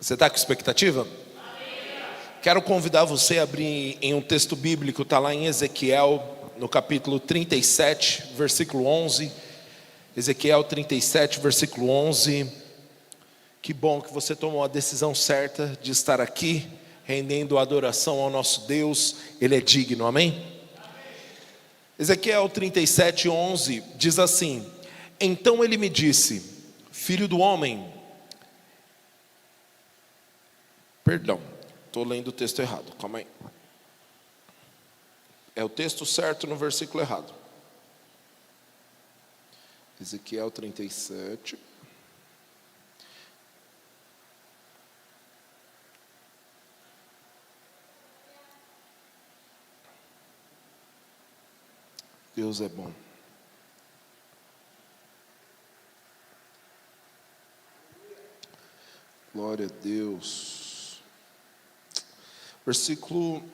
Você está com expectativa? Quero convidar você a abrir em um texto bíblico, está lá em Ezequiel, no capítulo 37, versículo 11. Ezequiel 37, versículo 11. Que bom que você tomou a decisão certa de estar aqui, rendendo adoração ao nosso Deus. Ele é digno, amém? Ezequiel 37, 11 diz assim: então ele me disse, filho do homem, perdão, estou lendo o texto errado, calma aí. É o texto certo no versículo errado. Ezequiel 37. Deus é bom. Glória a Deus. Versículo.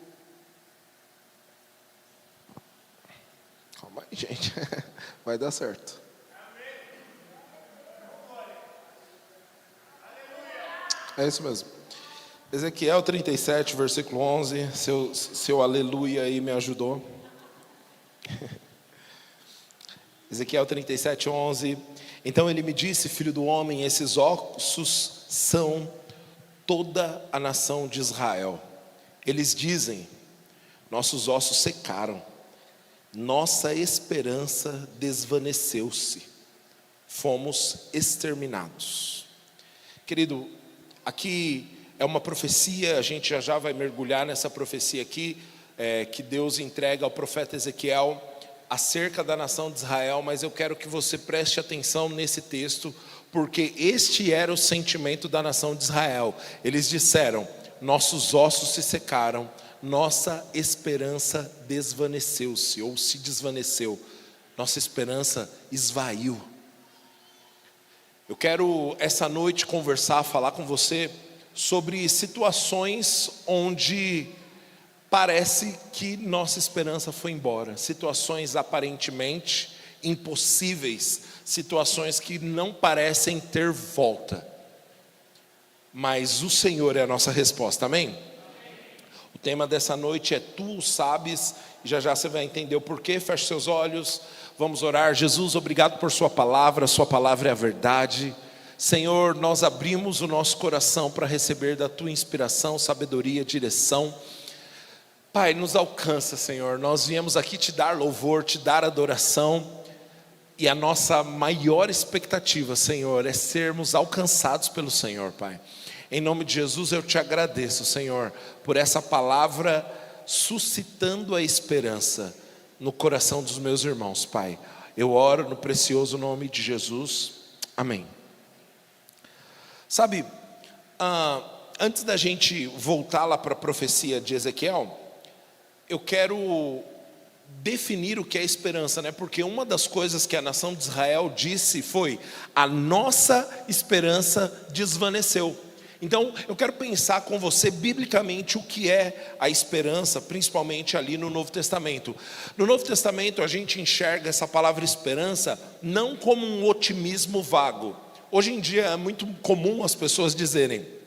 Calma aí, gente. Vai dar certo. É isso mesmo. Ezequiel 37, versículo 11. Seu aleluia aí me ajudou. Ezequiel 37, 11. Então ele me disse, filho do homem, esses ossos são toda a nação de Israel. Eles dizem, nossos ossos secaram, nossa esperança desvaneceu-se, fomos exterminados. Querido, aqui é uma profecia, a gente já vai mergulhar nessa profecia aqui, que Deus entrega ao profeta Ezequiel acerca da nação de Israel, mas eu quero que você preste atenção nesse texto, porque este era o sentimento da nação de Israel. Eles disseram, nossos ossos se secaram, nossa esperança desvaneceu-se, ou se desvaneceu, nossa esperança esvaiu. Eu quero essa noite conversar, falar com você sobre situações onde parece que nossa esperança foi embora, situações aparentemente impossíveis, situações que não parecem ter volta, mas o Senhor é a nossa resposta, amém? O tema dessa noite é Tu sabes, e já já você vai entender o porquê. Feche seus olhos, vamos orar. Jesus, obrigado por sua palavra é a verdade. Senhor, nós abrimos o nosso coração para receber da Tua inspiração, sabedoria, direção. Pai, nos alcança, Senhor, nós viemos aqui te dar louvor, te dar adoração, e a nossa maior expectativa, Senhor, é sermos alcançados pelo Senhor, Pai. Em nome de Jesus eu te agradeço, Senhor, por essa palavra suscitando a esperança no coração dos meus irmãos, Pai. Eu oro no precioso nome de Jesus, amém. Sabe, antes da gente voltar lá para a profecia de Ezequiel, eu quero definir o que é esperança, né? Porque uma das coisas que a nação de Israel disse foi: a nossa esperança desvaneceu. Então eu quero pensar com você biblicamente o que é a esperança, principalmente ali no Novo Testamento. No Novo Testamento a gente enxerga essa palavra esperança não como um otimismo vago. Hoje em dia é muito comum as pessoas dizerem,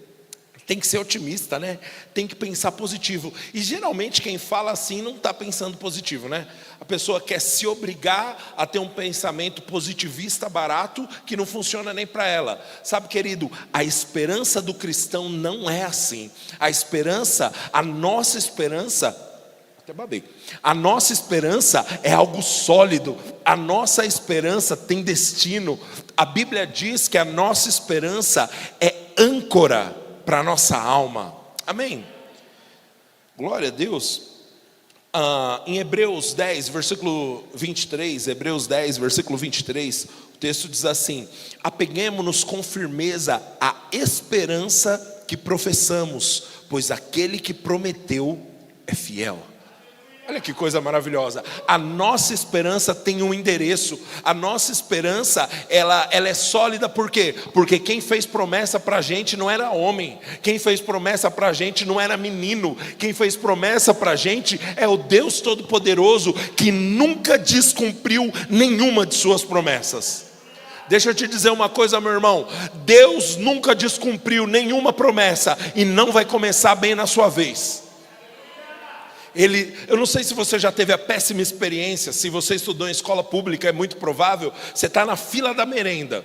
tem que ser otimista, né? Tem que pensar positivo. E geralmente quem fala assim não está pensando positivo, né? A pessoa quer se obrigar a ter um pensamento positivista barato que não funciona nem para ela. Sabe, querido, a esperança do cristão não é assim. A nossa esperança, até babei. A nossa esperança é algo sólido. A nossa esperança tem destino. A Bíblia diz que a nossa esperança é âncora para a nossa alma, amém? Glória a Deus. Em Hebreus 10, versículo 23, Hebreus 10, versículo 23, o texto diz assim: apeguemo-nos com firmeza à esperança que professamos, pois aquele que prometeu é fiel. Olha que coisa maravilhosa. A nossa esperança tem um endereço. A nossa esperança, ela é sólida. Por quê? Porque quem fez promessa para a gente não era homem. Quem fez promessa para a gente não era menino. Quem fez promessa para a gente é o Deus Todo-Poderoso, que nunca descumpriu nenhuma de suas promessas. Deixa eu te dizer uma coisa, meu irmão. Deus nunca descumpriu nenhuma promessa e não vai começar bem na sua vez. Eu não sei se você já teve a péssima experiência. Se você estudou em escola pública, é muito provável. Você está na fila da merenda.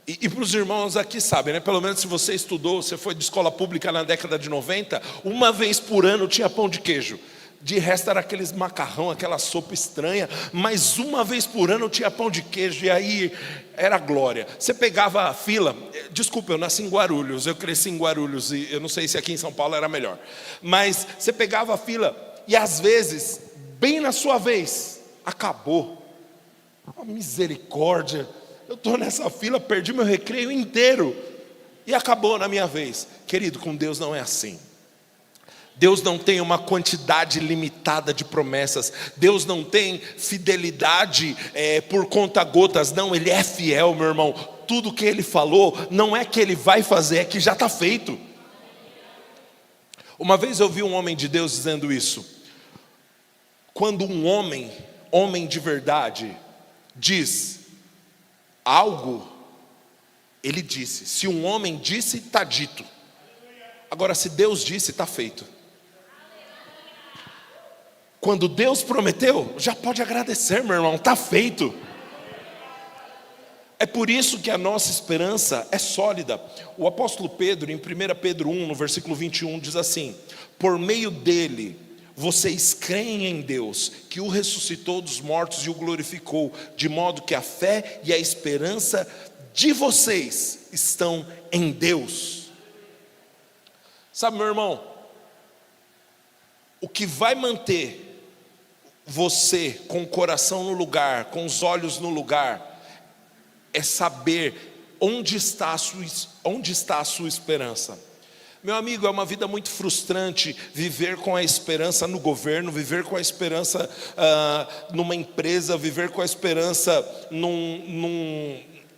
E para os irmãos aqui sabem, né? Pelo menos se você estudou, você foi de escola pública na década de 90, uma vez por ano tinha pão de queijo. De resto era aqueles macarrão, aquela sopa estranha, mas uma vez por ano tinha pão de queijo, e aí era glória. Você pegava a fila, desculpa, eu nasci em Guarulhos, eu cresci em Guarulhos, e eu não sei se aqui em São Paulo era melhor, mas você pegava a fila, e às vezes, bem na sua vez, acabou. Oh, misericórdia, eu estou nessa fila, perdi meu recreio inteiro, e acabou na minha vez. Querido, com Deus não é assim. Deus não tem uma quantidade limitada de promessas. Deus não tem fidelidade por conta-gotas. Não, Ele é fiel, meu irmão. Tudo que Ele falou, não é que Ele vai fazer, é que já está feito. Uma vez eu vi um homem de Deus dizendo isso. Quando um homem de verdade, diz algo, ele disse. Se um homem disse, está dito. Agora, se Deus disse, está feito. Quando Deus prometeu, já pode agradecer, meu irmão, está feito. É por isso que a nossa esperança é sólida. O apóstolo Pedro, em 1 Pedro 1, no versículo 21, diz assim: por meio dele, vocês creem em Deus, que o ressuscitou dos mortos e o glorificou, de modo que a fé e a esperança de vocês estão em Deus. Sabe, meu irmão, o que vai manter você com o coração no lugar, com os olhos no lugar, é saber onde está a sua esperança. Meu amigo, é uma vida muito frustrante viver com a esperança no governo, viver com a esperança numa empresa, viver com a esperança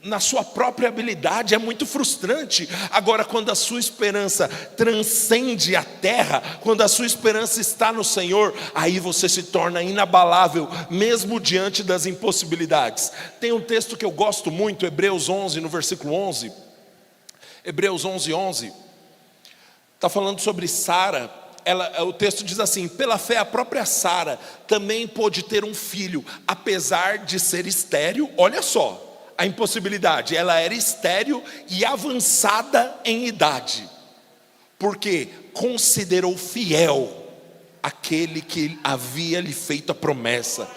na sua própria habilidade. É muito frustrante. Agora, quando a sua esperança transcende a terra, quando a sua esperança está no Senhor, aí você se torna inabalável, mesmo diante das impossibilidades. Tem um texto que eu gosto muito, Hebreus 11, no versículo 11. Hebreus 11, 11. Está falando sobre Sara. O texto diz assim: pela fé a própria Sara também pôde ter um filho, apesar de ser estéril. Olha só a impossibilidade, ela era estéril e avançada em idade, porque considerou fiel aquele que havia lhe feito a promessa.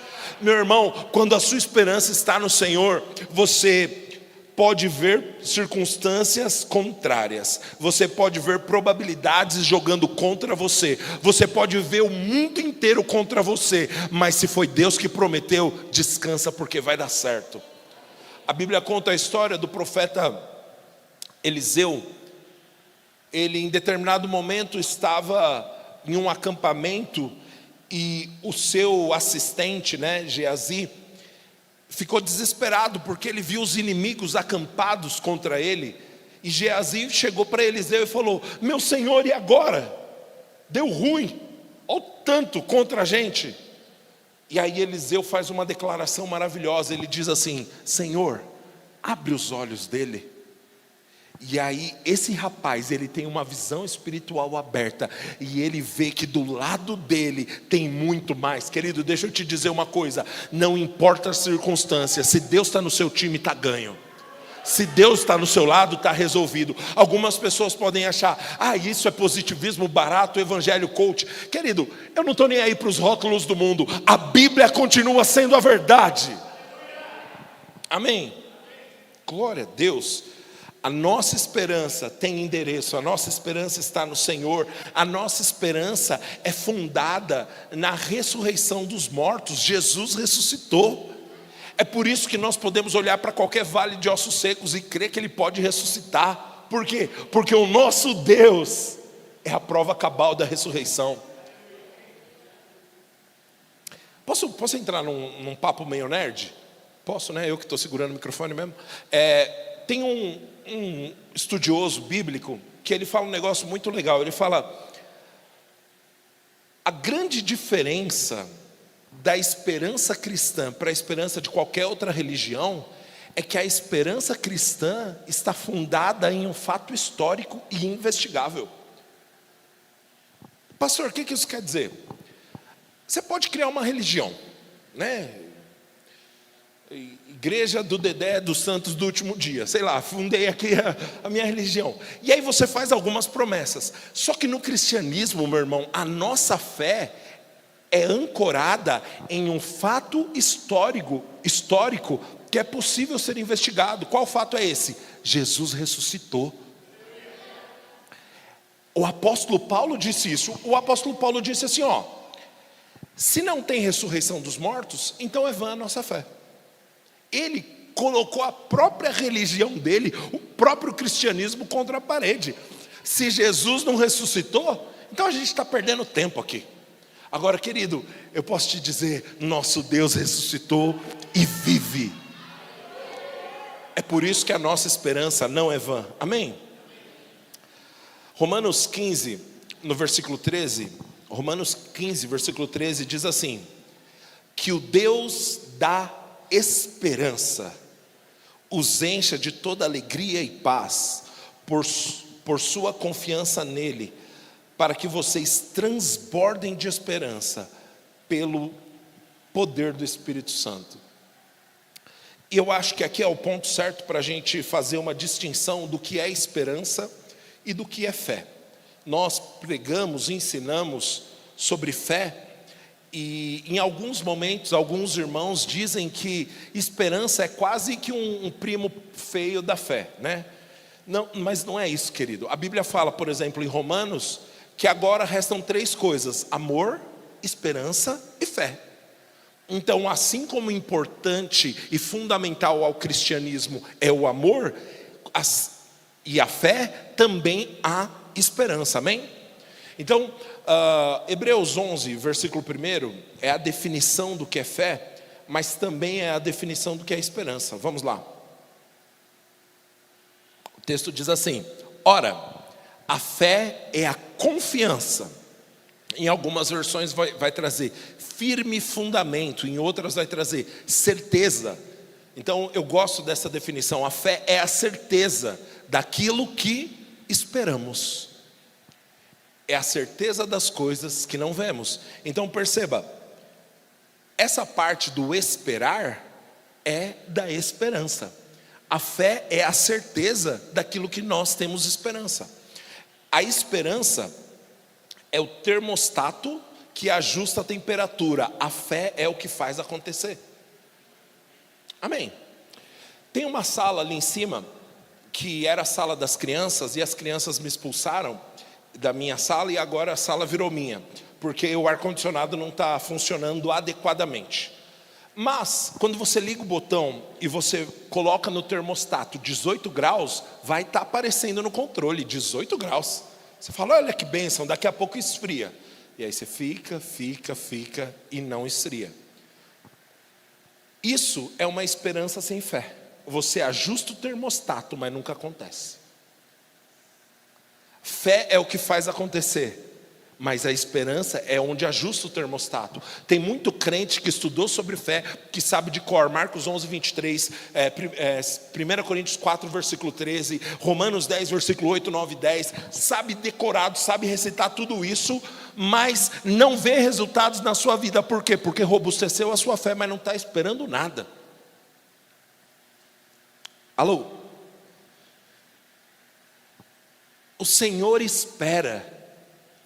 Meu irmão, quando a sua esperança está no Senhor, você pode ver circunstâncias contrárias, você pode ver probabilidades jogando contra você, você pode ver o mundo inteiro contra você, mas se foi Deus que prometeu, descansa, porque vai dar certo. A Bíblia conta a história do profeta Eliseu. Ele, em determinado momento, estava em um acampamento e o seu assistente, Geazi, ficou desesperado porque ele viu os inimigos acampados contra ele. E Geazi chegou para Eliseu e falou: meu senhor, e agora? Deu ruim, olha o tanto contra a gente. E aí Eliseu faz uma declaração maravilhosa. Ele diz assim: Senhor, abre os olhos dele. E aí esse rapaz, ele tem uma visão espiritual aberta, e ele vê que do lado dele tem muito mais. Querido, deixa eu te dizer uma coisa: não importa as circunstâncias, se Deus está no seu time, está ganho. Se Deus está no seu lado, está resolvido. Algumas pessoas podem achar: isso é positivismo barato, evangelho coach. Querido, eu não estou nem aí para os rótulos do mundo. A Bíblia continua sendo a verdade. Amém? Glória a Deus. A nossa esperança tem endereço, a nossa esperança está no Senhor. A nossa esperança é fundada na ressurreição dos mortos. Jesus ressuscitou. É por isso que nós podemos olhar para qualquer vale de ossos secos e crer que Ele pode ressuscitar. Por quê? Porque o nosso Deus é a prova cabal da ressurreição. Posso entrar num papo meio nerd? Posso, né? Eu que estou segurando o microfone mesmo. Tem um estudioso bíblico que ele fala um negócio muito legal. Ele fala: a grande diferença da esperança cristã para a esperança de qualquer outra religião é que a esperança cristã está fundada em um fato histórico e investigável. Pastor, o que isso quer dizer? Você pode criar uma religião, né? Igreja do Dedé dos Santos do Último Dia, sei lá, fundei aqui a minha religião. E aí você faz algumas promessas. Só que no cristianismo, meu irmão, a nossa fé é ancorada em um fato histórico que é possível ser investigado. Qual fato é esse? Jesus ressuscitou. O apóstolo Paulo disse isso. O apóstolo Paulo disse assim, ó: se não tem ressurreição dos mortos, então é vã a nossa fé. Ele colocou a própria religião dele, o próprio cristianismo, contra a parede. Se Jesus não ressuscitou, então a gente está perdendo tempo aqui. Agora, querido, eu posso te dizer, nosso Deus ressuscitou e vive. É por isso que a nossa esperança não é vã. Amém? Romanos 15, no versículo 13, Romanos 15, versículo 13, diz assim: que o Deus da esperança os encha de toda alegria e paz, por sua confiança nele, para que vocês transbordem de esperança, pelo poder do Espírito Santo. E eu acho que aqui é o ponto certo para a gente fazer uma distinção do que é esperança e do que é fé. Nós pregamos, ensinamos sobre fé, e em alguns momentos, alguns irmãos dizem que esperança é quase que um primo feio da fé, né? Não, mas não é isso, querido. A Bíblia fala, por exemplo, em Romanos, que agora restam 3 coisas: amor, esperança e fé. Então, assim como importante e fundamental ao cristianismo é o amor e a fé, também há esperança, amém? Então, Hebreus 11, versículo 1, é a definição do que é fé, mas também é a definição do que é esperança. Vamos lá. O texto diz assim: ora, a fé é a confiança. Em algumas versões vai trazer firme fundamento, em outras vai trazer certeza. Então eu gosto dessa definição. A fé é a certeza daquilo que esperamos. É a certeza das coisas que não vemos. Então perceba, essa parte do esperar é da esperança. A fé é a certeza daquilo que nós temos esperança. A esperança é o termostato que ajusta a temperatura. A fé é o que faz acontecer. Amém? Tem uma sala ali em cima, que era a sala das crianças, e as crianças me expulsaram da minha sala, e agora a sala virou minha, porque o ar-condicionado não está funcionando adequadamente. Mas, quando você liga o botão e você coloca no termostato 18 graus, vai estar aparecendo no controle 18 graus. Você fala, olha que bênção, daqui a pouco esfria. E aí você fica e não esfria. Isso é uma esperança sem fé. Você ajusta o termostato, mas nunca acontece. Fé é o que faz acontecer, mas a esperança é onde ajusta o termostato. Tem muito crente que estudou sobre fé, que sabe de cor, Marcos 11, 23, 1 Coríntios 4, versículo 13, Romanos 10, versículo 8, 9 e 10, sabe decorado, sabe recitar tudo isso, mas não vê resultados na sua vida. Por quê? Porque robusteceu a sua fé, mas não está esperando nada. Alô? O Senhor espera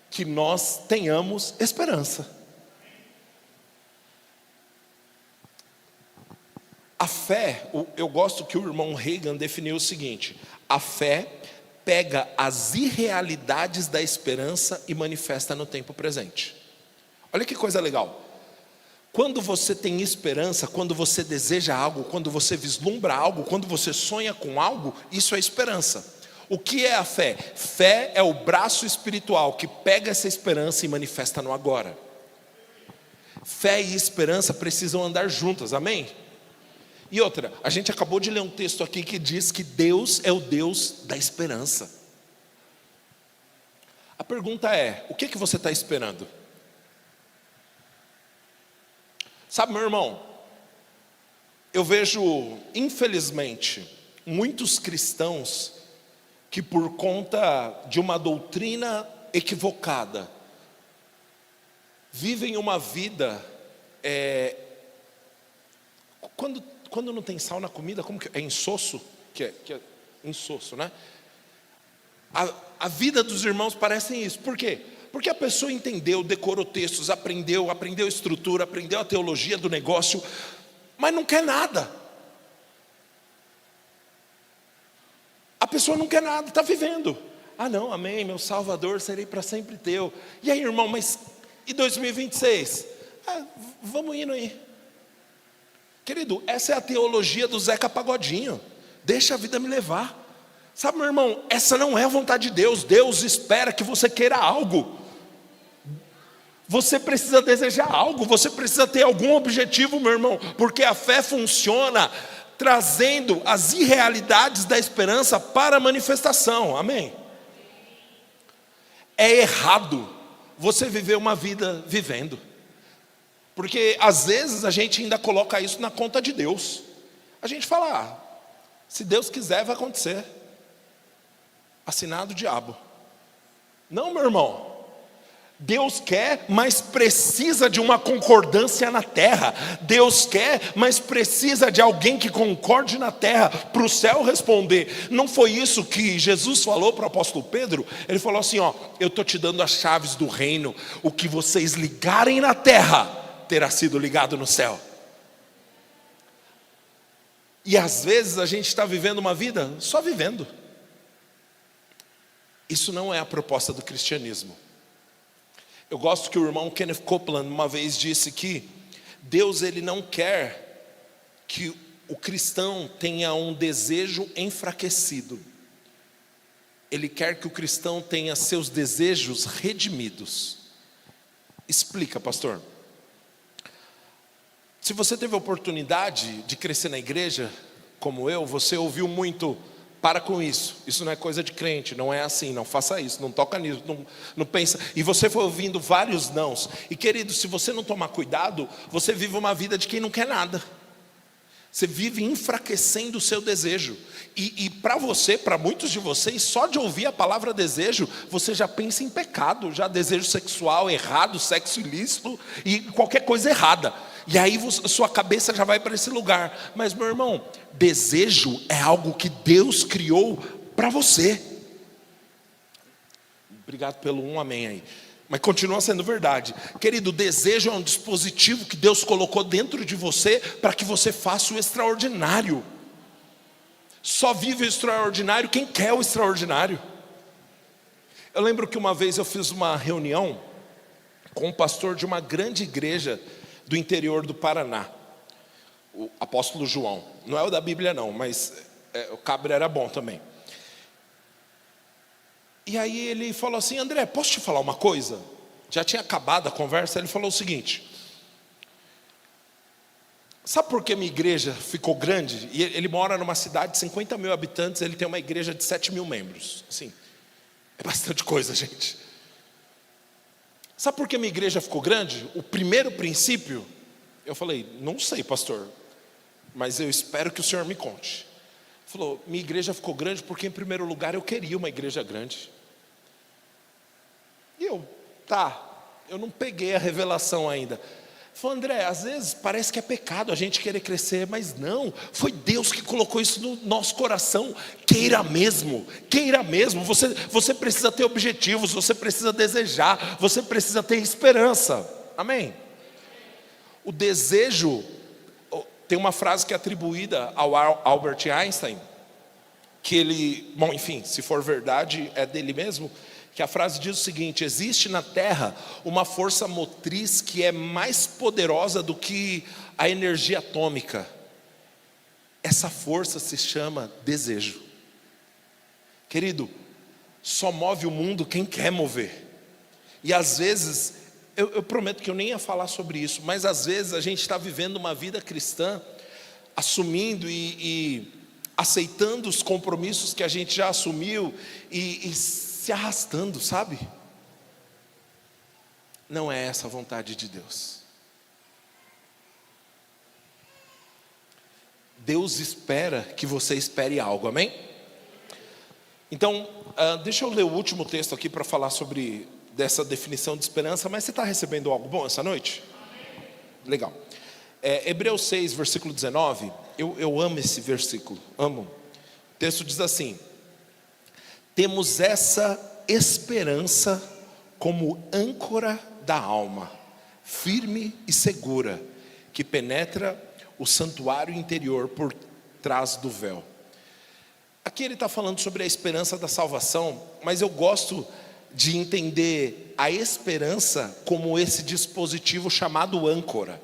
que nós tenhamos esperança. A fé, eu gosto que o irmão Reagan definiu o seguinte: a fé pega as irrealidades da esperança e manifesta no tempo presente. Olha que coisa legal. Quando você tem esperança, quando você deseja algo, quando você vislumbra algo, quando você sonha com algo, isso é esperança. O que é a fé? Fé é o braço espiritual que pega essa esperança e manifesta no agora. Fé e esperança precisam andar juntas, amém? E outra, a gente acabou de ler um texto aqui que diz que Deus é o Deus da esperança. A pergunta é, o que você está esperando? Sabe, meu irmão, Eu vejo, infelizmente, muitos cristãos que por conta de uma doutrina equivocada, vivem uma vida, quando não tem sal na comida, como que é? Insosso? Que é insosso, né? A vida dos irmãos parece isso. Por quê? Porque a pessoa entendeu, decorou textos, aprendeu estrutura, aprendeu a teologia do negócio, mas não quer nada. A pessoa não quer nada, está vivendo. Ah não, amém, meu Salvador, serei para sempre teu. E aí, irmão, mas e 2026? Vamos indo aí. Querido, essa é a teologia do Zeca Pagodinho. Deixa a vida me levar. Sabe, meu irmão, essa não é a vontade de Deus. Deus espera que você queira algo. Você precisa desejar algo, você precisa ter algum objetivo, meu irmão, porque a fé funciona trazendo as irrealidades da esperança para a manifestação, amém? É errado você viver uma vida vivendo, porque às vezes a gente ainda coloca isso na conta de Deus. A gente fala, se Deus quiser vai acontecer. Assinado o diabo. Não, meu irmão. Deus quer, mas precisa de uma concordância na terra. Deus quer, mas precisa de alguém que concorde na terra para o céu responder. Não foi isso que Jesus falou para o apóstolo Pedro? Ele falou assim, eu estou te dando as chaves do reino. O que vocês ligarem na terra terá sido ligado no céu. E às vezes a gente está vivendo uma vida só vivendo. Isso não é a proposta do cristianismo. Eu gosto que o irmão Kenneth Copeland uma vez disse que Deus ele não quer que o cristão tenha um desejo enfraquecido. Ele quer que o cristão tenha seus desejos redimidos. Explica, pastor. Se você teve a oportunidade de crescer na igreja, como eu, você ouviu muito: para com isso, isso não é coisa de crente, não é assim, não faça isso, não toca nisso, não pensa. E você foi ouvindo vários nãos. E querido, se você não tomar cuidado, você vive uma vida de quem não quer nada. Você vive enfraquecendo o seu desejo. E para você, para muitos de vocês, só de ouvir a palavra desejo, você já pensa em pecado, já desejo sexual errado, sexo ilícito e qualquer coisa errada. E aí sua cabeça já vai para esse lugar. Mas meu irmão, desejo é algo que Deus criou para você. Obrigado pelo amém aí. Mas continua sendo verdade. Querido, desejo é um dispositivo que Deus colocou dentro de você para que você faça o extraordinário. Só vive o extraordinário quem quer o extraordinário. Eu lembro que uma vez eu fiz uma reunião com um pastor de uma grande igreja do interior do Paraná, o apóstolo João. Não é o da Bíblia não, mas o cabra era bom também. E aí ele falou assim: André, posso te falar uma coisa? Já tinha acabado a conversa. Ele falou o seguinte: sabe por que minha igreja ficou grande? E ele mora numa cidade de 50 mil habitantes. Ele tem uma igreja de 7 mil membros. Assim, é bastante coisa, gente. Sabe por que minha igreja ficou grande? O primeiro princípio, eu falei: não sei, pastor, mas eu espero que o senhor me conte. Ele falou: minha igreja ficou grande porque, em primeiro lugar, eu queria uma igreja grande. E eu não peguei a revelação ainda. Ele falou: André, às vezes parece que é pecado a gente querer crescer, mas não, foi Deus que colocou isso no nosso coração. Queira mesmo, você precisa ter objetivos, você precisa desejar, você precisa ter esperança, amém? O desejo, tem uma frase que é atribuída ao Albert Einstein, que ele, bom, enfim, se for verdade é dele mesmo, que a frase diz o seguinte: existe na Terra uma força motriz que é mais poderosa do que a energia atômica. Essa força se chama desejo. Querido, só move o mundo quem quer mover. E às vezes, eu prometo que eu nem ia falar sobre isso, mas às vezes a gente está vivendo uma vida cristã, assumindo e aceitando os compromissos que a gente já assumiu e se arrastando, sabe? Não é essa a vontade de Deus. Deus espera que você espere algo, amém? Então, deixa eu ler o último texto aqui para falar sobre dessa definição de esperança. Mas você está recebendo algo bom essa noite? Legal. Hebreus 6, versículo 19. Eu amo esse versículo, amo. O texto diz assim: temos essa esperança como âncora da alma, firme e segura, que penetra o santuário interior por trás do véu. Aqui ele está falando sobre a esperança da salvação, mas eu gosto de entender a esperança como esse dispositivo chamado âncora.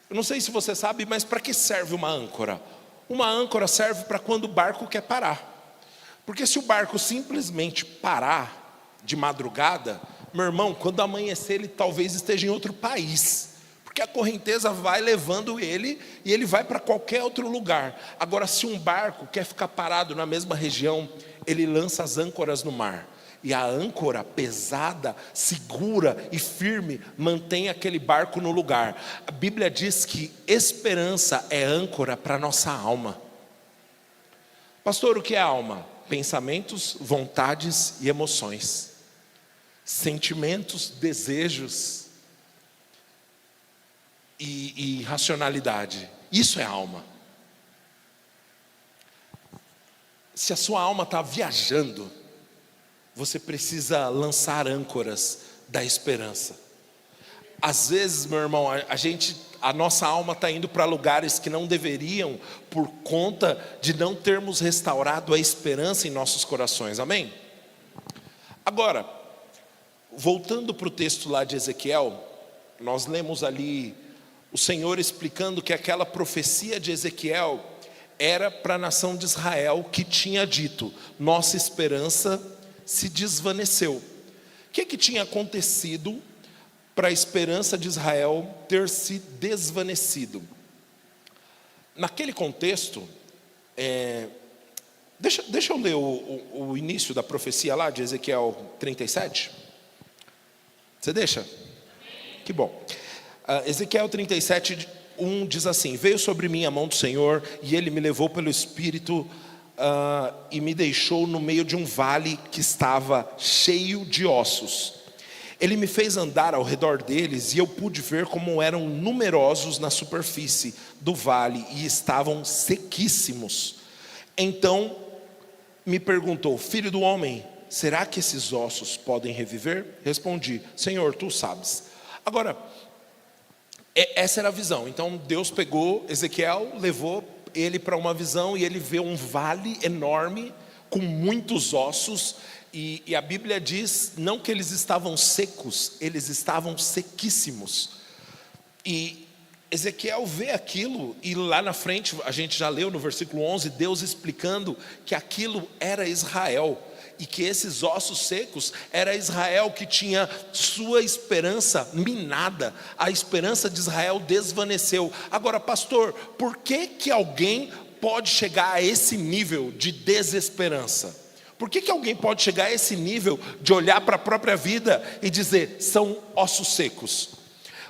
Eu não sei se você sabe, mas para que serve uma âncora? Uma âncora serve para quando o barco quer parar. Porque se o barco simplesmente parar de madrugada, meu irmão, quando amanhecer ele talvez esteja em outro país, porque a correnteza vai levando ele e ele vai para qualquer outro lugar. Agora, se um barco quer ficar parado na mesma região, ele lança as âncoras no mar. E a âncora pesada, segura e firme mantém aquele barco no lugar. A Bíblia diz que esperança é âncora para a nossa alma. Pastor, o que é alma? Pensamentos, vontades e emoções. Sentimentos, desejos e racionalidade. Isso é alma. Se a sua alma está viajando, você precisa lançar âncoras da esperança. Às vezes, meu irmão, a nossa alma está indo para lugares que não deveriam, por conta de não termos restaurado a esperança em nossos corações, amém? Agora, voltando para o texto lá de Ezequiel, nós lemos ali o Senhor explicando que aquela profecia de Ezequiel era para a nação de Israel, que tinha dito: nossa esperança se desvaneceu. O que tinha acontecido para a esperança de Israel ter se desvanecido? Naquele contexto, deixa eu ler o início da profecia lá de Ezequiel 37. Você deixa? Que bom. Ezequiel 37, 1 diz assim: veio sobre mim a mão do Senhor, e Ele me levou pelo Espírito e me deixou no meio de um vale que estava cheio de ossos. Ele me fez andar ao redor deles, e eu pude ver como eram numerosos na superfície do vale, e estavam sequíssimos. Então me perguntou: filho do homem, será que esses ossos podem reviver? Respondi: Senhor, tu sabes. Agora, essa era a visão. Então Deus pegou Ezequiel, levou ele para uma visão, e ele vê um vale enorme com muitos ossos, e a Bíblia diz não que eles estavam secos, eles estavam sequíssimos. E Ezequiel vê aquilo, e lá na frente a gente já leu no versículo 11 Deus explicando que aquilo era Israel, e que esses ossos secos era Israel que tinha sua esperança minada. A esperança de Israel desvaneceu. Agora, pastor, por que alguém pode chegar a esse nível de desesperança? Por que alguém pode chegar a esse nível de olhar para a própria vida e dizer: são ossos secos?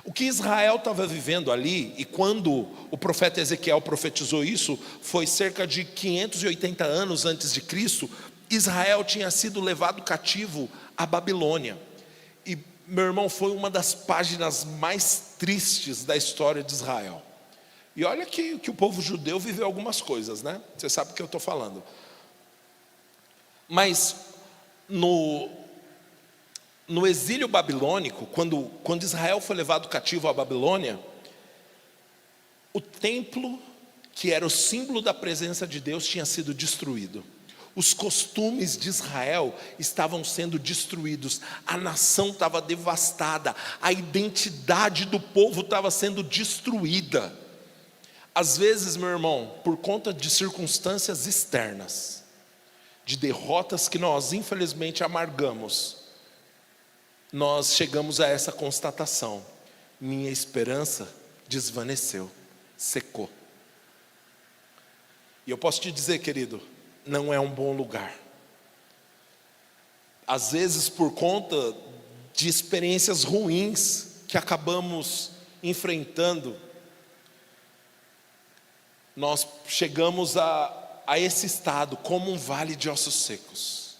O que Israel estava vivendo ali, e quando o profeta Ezequiel profetizou isso, foi cerca de 580 anos antes de Cristo. Israel tinha sido levado cativo à Babilônia. E, meu irmão, foi uma das páginas mais tristes da história de Israel. E olha que o povo judeu viveu algumas coisas, né? Você sabe o que eu estou falando. Mas no exílio babilônico, quando Israel foi levado cativo à Babilônia, o templo, que era o símbolo da presença de Deus, tinha sido destruído. Os costumes de Israel estavam sendo destruídos, a nação estava devastada, a identidade do povo estava sendo destruída. Às vezes, meu irmão, por conta de circunstâncias externas, de derrotas que nós infelizmente amargamos, nós chegamos a essa constatação: minha esperança desvaneceu, secou. E eu posso te dizer, querido, não é um bom lugar. Às vezes, por conta de experiências ruins que acabamos enfrentando, nós chegamos a esse estado como um vale de ossos secos.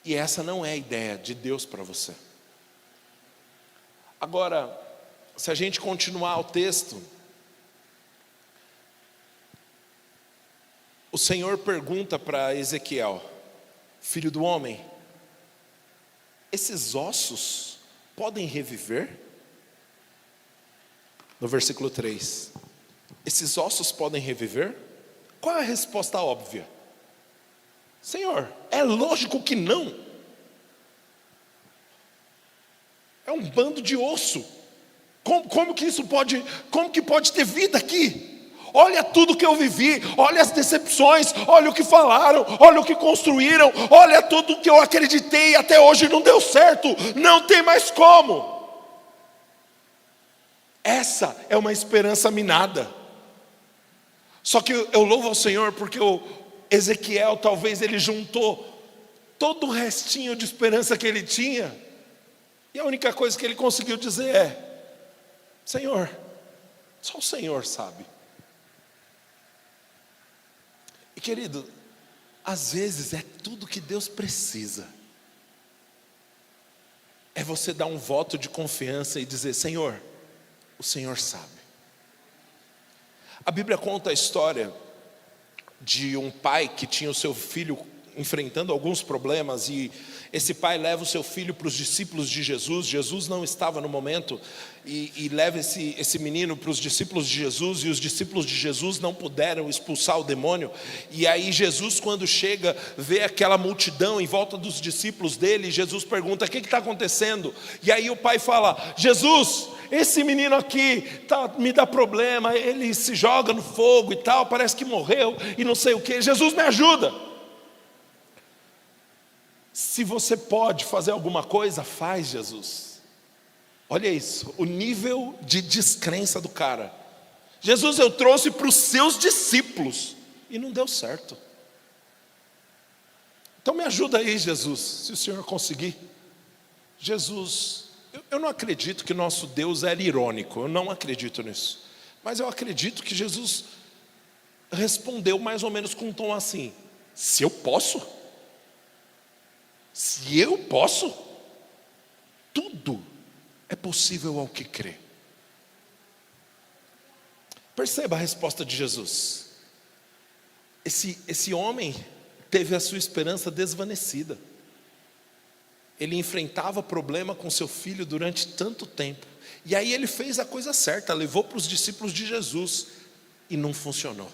E essa não é a ideia de Deus para você. Agora, se a gente continuar o texto, o Senhor pergunta para Ezequiel: filho do homem, esses ossos podem reviver? No versículo 3, esses ossos podem reviver? Qual é a resposta óbvia? Senhor, é lógico que não. É um bando de osso. Como que isso pode, como que pode ter vida aqui? Olha tudo que eu vivi, olha as decepções, olha o que falaram, olha o que construíram, olha tudo que eu acreditei e até hoje não deu certo, não tem mais como. Essa é uma esperança minada. Só que eu louvo ao Senhor porque o Ezequiel, talvez ele juntou todo o restinho de esperança que ele tinha, e a única coisa que ele conseguiu dizer é: Senhor, só o Senhor sabe. E querido, às vezes é tudo que Deus precisa. É você dar um voto de confiança e dizer: Senhor, o Senhor sabe. A Bíblia conta a história de um pai que tinha o seu filho enfrentando alguns problemas, e esse pai leva o seu filho para os discípulos de Jesus. Jesus não estava no momento, e leva esse menino para os discípulos de Jesus, e os discípulos de Jesus não puderam expulsar o demônio. E aí Jesus, quando chega, vê aquela multidão em volta dos discípulos dele, e Jesus pergunta: o que está acontecendo? E aí o pai fala: Jesus, esse menino aqui me dá problema, ele se joga no fogo e tal, parece que morreu e não sei o que. Jesus, me ajuda. Se você pode fazer alguma coisa, faz, Jesus. Olha isso, o nível de descrença do cara. Jesus, eu trouxe para os seus discípulos e não deu certo. Então me ajuda aí, Jesus, se o Senhor conseguir. Jesus, eu não acredito que nosso Deus era irônico, eu não acredito nisso. Mas eu acredito que Jesus respondeu mais ou menos com um tom assim: se eu posso? Se eu posso? Tudo é possível ao que crê. Perceba a resposta de Jesus. Esse homem teve a sua esperança desvanecida. Ele enfrentava problema com seu filho durante tanto tempo, e aí ele fez a coisa certa, levou para os discípulos de Jesus, e não funcionou.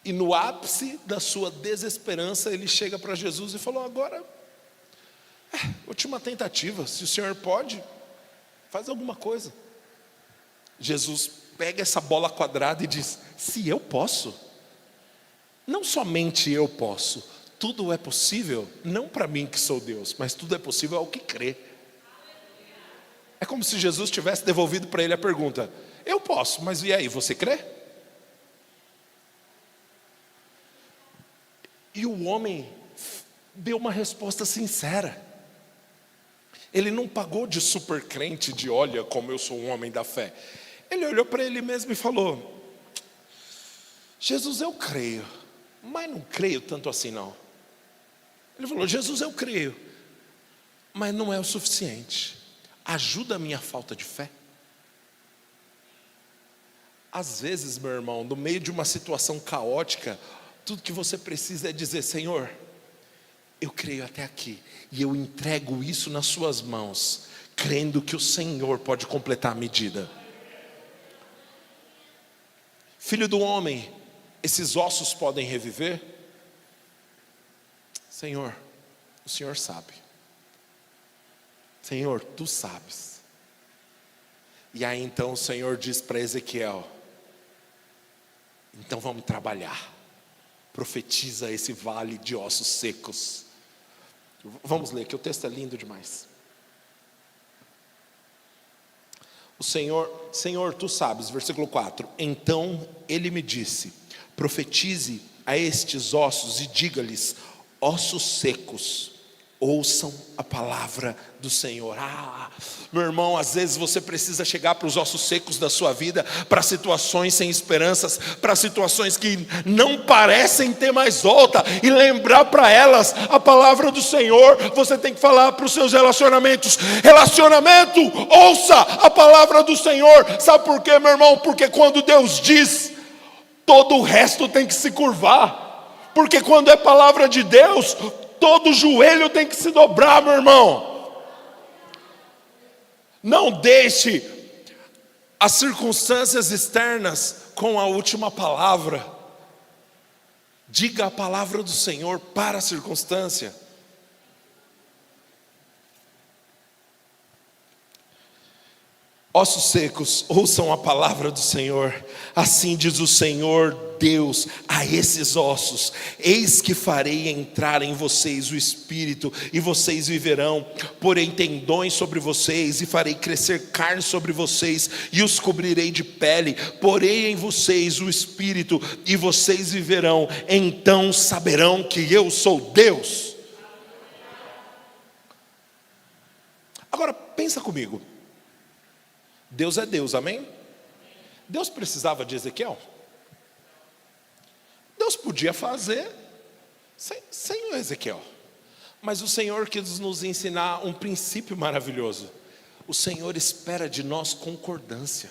E no ápice da sua desesperança, ele chega para Jesus e falou: agora, última tentativa, se o Senhor pode, faz alguma coisa. Jesus pega essa bola quadrada e diz: se eu posso, não somente eu posso, tudo é possível, não para mim que sou Deus, mas tudo é possível ao que crê. É como se Jesus tivesse devolvido para ele a pergunta: eu posso, mas e aí, você crê? E o homem deu uma resposta sincera. Ele não pagou de super crente, de olha como eu sou um homem da fé. Ele olhou para ele mesmo e falou: Jesus, eu creio, mas não creio tanto assim não. Ele falou: Jesus, eu creio, mas não é o suficiente. Ajuda a minha falta de fé. Às vezes, meu irmão, no meio de uma situação caótica, tudo que você precisa é dizer: Senhor, eu creio até aqui, e eu entrego isso nas suas mãos, crendo que o Senhor pode completar a medida. Filho do homem, esses ossos podem reviver? Senhor, o Senhor sabe. Senhor, tu sabes. E aí então o Senhor diz para Ezequiel: então vamos trabalhar. Profetiza esse vale de ossos secos. Vamos ler, que o texto é lindo demais. O Senhor, tu sabes, versículo 4. Então ele me disse: profetize a estes ossos e diga-lhes: ossos secos, ouçam a palavra do Senhor. Meu irmão, às vezes você precisa chegar para os ossos secos da sua vida, para situações sem esperanças, para situações que não parecem ter mais volta, e lembrar para elas a palavra do Senhor. Você tem que falar para os seus relacionamentos: relacionamento, ouça a palavra do Senhor. Sabe por quê, meu irmão? Porque quando Deus diz, todo o resto tem que se curvar. Porque quando é palavra de Deus, todo joelho tem que se dobrar, meu irmão. Não deixe as circunstâncias externas com a última palavra. Diga a palavra do Senhor para a circunstância. Ossos secos, ouçam a palavra do Senhor. Assim diz o Senhor Deus a esses ossos: eis que farei entrar em vocês o Espírito, e vocês viverão. Porém tendões sobre vocês, e farei crescer carne sobre vocês, e os cobrirei de pele. Porei em vocês o Espírito, e vocês viverão. Então saberão que eu sou Deus. Agora pensa comigo. Deus é Deus, amém? Deus precisava de Ezequiel? Deus podia fazer sem o Ezequiel. Mas o Senhor quis nos ensinar um princípio maravilhoso. O Senhor espera de nós concordância.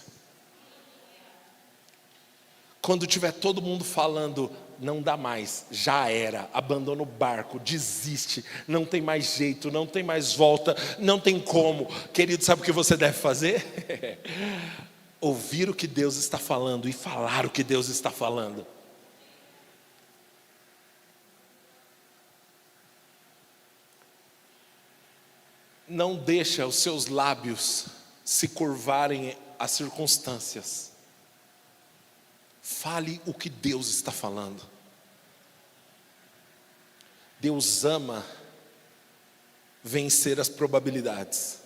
Quando tiver todo mundo falando: não dá mais, já era, abandona o barco, desiste, não tem mais jeito, não tem mais volta, não tem como. Querido, sabe o que você deve fazer? Ouvir o que Deus está falando e falar o que Deus está falando. Não deixa os seus lábios se curvarem às circunstâncias. Fale o que Deus está falando. Deus ama vencer as probabilidades.